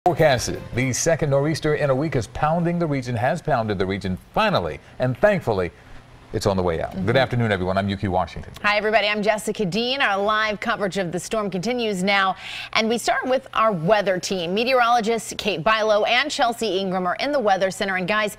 Forecasted. The second nor'easter in a week is pounding the region, has pounded the region finally, and thankfully, it's on the way out. Good afternoon, everyone. I'm Yuki Washington. Hi, everybody. I'm Jessica Dean. Our live coverage of the storm continues now, and we start with our weather team. Meteorologists Kate Bilo and Chelsea Ingram are in the Weather Center, and guys,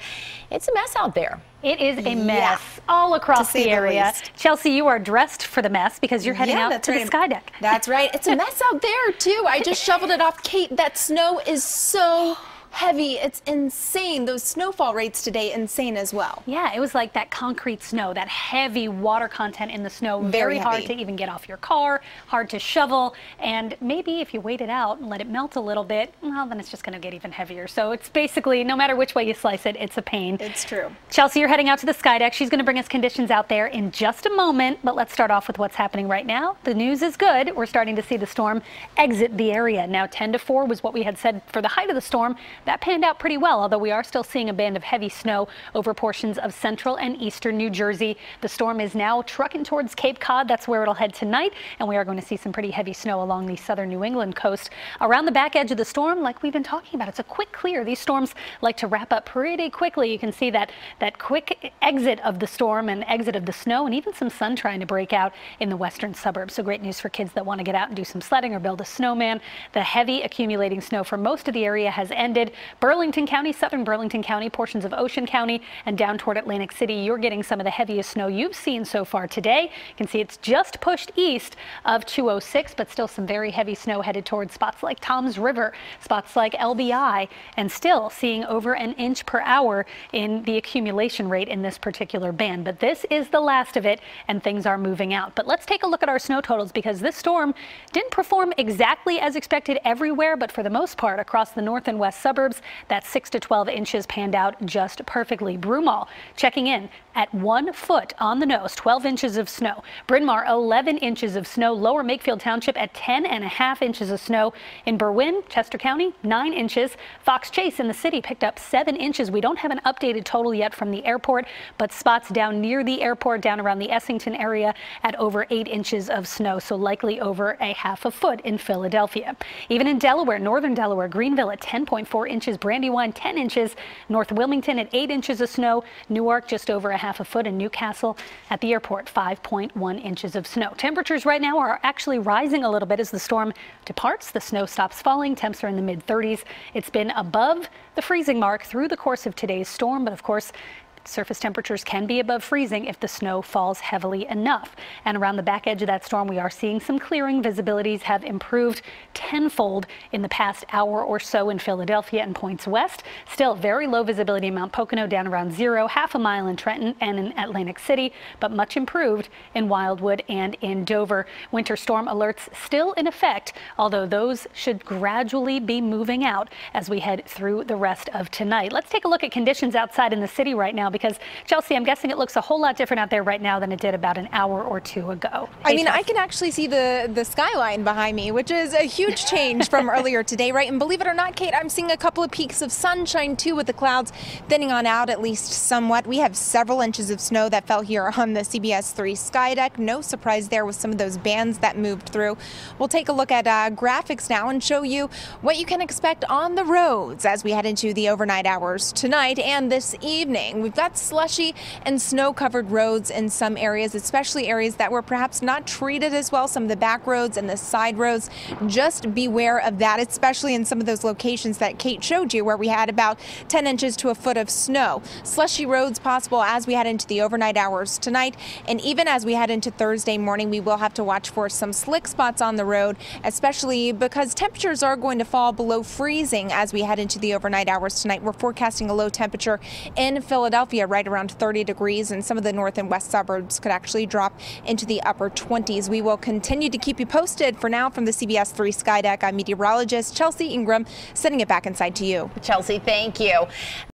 it's a mess out there. It is a mess all across the area. Chelsea, you are dressed for the mess because you're heading out to the sky deck. That's right. It's a mess out there, too. I just shoveled it off. Kate, that snow is so heavy. It's insane. Those snowfall rates today, insane as well. Yeah, it was like that concrete snow, that heavy water content in the snow. Very hard to even get off your car, hard to shovel. And maybe if you wait it out and let it melt a little bit, well, then it's just going to get even heavier. So it's basically, no matter which way you slice it, it's a pain. It's true. Chelsea, you're heading out to the sky deck. She's going to bring us conditions out there in just a moment. But let's start off with what's happening right now. The news is good. We're starting to see the storm exit the area. Now 10 to 4 was what we had said for the height of the storm. That panned out pretty well, although we are still seeing a band of heavy snow over portions of central and eastern New Jersey. The storm is now trucking towards Cape Cod. That's where it'll head tonight, and we are going to see some pretty heavy snow along the southern New England coast. Around the back edge of the storm, like we've been talking about, it's a quick clear. These storms like to wrap up pretty quickly. You can see that quick exit of the storm and exit of the snow, and even some sun trying to break out in the western suburbs. So great news for kids that want to get out and do some sledding or build a snowman. The heavy accumulating snow for most of the area has ended. Burlington County, southern Burlington County, portions of Ocean County, and down toward Atlantic City, you're getting some of the heaviest snow you've seen so far today. You can see it's just pushed east of 206, but still some very heavy snow headed towards spots like Toms River, spots like LBI, and still seeing over an inch per hour in the accumulation rate in this particular band. But this is the last of it, and things are moving out. But let's take a look at our snow totals, because this storm didn't perform exactly as expected everywhere, but for the most part across the north and west suburbs, that's 6 to 12 inches panned out just perfectly. Broomall checking in at 1 foot on the nose, 12 inches of snow. Bryn Mawr, 11 inches of snow. Lower Makefield Township at 10.5 inches of snow. In Berwyn, Chester County, 9 inches. Fox Chase in the city picked up 7 inches. We don't have an updated total yet from the airport, but spots down near the airport, down around the Essington area, at over 8 inches of snow, so likely over a half a foot in Philadelphia. Even in Delaware, northern Delaware, Greenville at 10.4 inches. Brandywine, 10 inches. North Wilmington at 8 inches of snow. Newark just over a half a foot. And Newcastle at the airport, 5.1 inches of snow. Temperatures right now are actually rising a little bit as the storm departs. The snow stops falling. Temps are in the mid-30s. It's been above the freezing mark through the course of today's storm, but of course, surface temperatures can be above freezing if the snow falls heavily enough. And around the back edge of that storm, we are seeing some clearing. Visibilities have improved tenfold in the past hour or so in Philadelphia and points west. Still very low visibility in Mount Pocono, down around 0, half a mile in Trenton and in Atlantic City, but much improved in Wildwood and in Dover. Winter storm alerts still in effect, although those should gradually be moving out as we head through the rest of tonight. Let's take a look at conditions outside in the city right now, because Chelsea, I'm guessing it looks a whole lot different out there right now than it did about an hour or two ago. I mean, I can actually see the skyline behind me, which is a huge change from earlier today, right? And believe it or not, Kate, I'm seeing a couple of peaks of sunshine too, with the clouds thinning on out at least somewhat. We have several inches of snow that fell here on the CBS 3 sky deck. No surprise there with some of those bands that moved through. We'll take a look at graphics now and show you what you can expect on the roads as we head into the overnight hours tonight and this evening. We've got slushy and snow-covered roads in some areas, especially areas that were perhaps not treated as well. Some of the back roads and the side roads, just beware of that, especially in some of those locations that Kate showed you where we had about 10 inches to a foot of snow. Slushy roads possible as we head into the overnight hours tonight, and even as we head into Thursday morning, we will have to watch for some slick spots on the road, especially because temperatures are going to fall below freezing as we head into the overnight hours tonight. We're forecasting a low temperature in Philadelphia right around 30 degrees, and some of the north and west suburbs could actually drop into the upper 20s. We will continue to keep you posted. For now, from the CBS 3 sky deck, I'm meteorologist Chelsea Ingram, sending it back inside to you. Chelsea, thank you.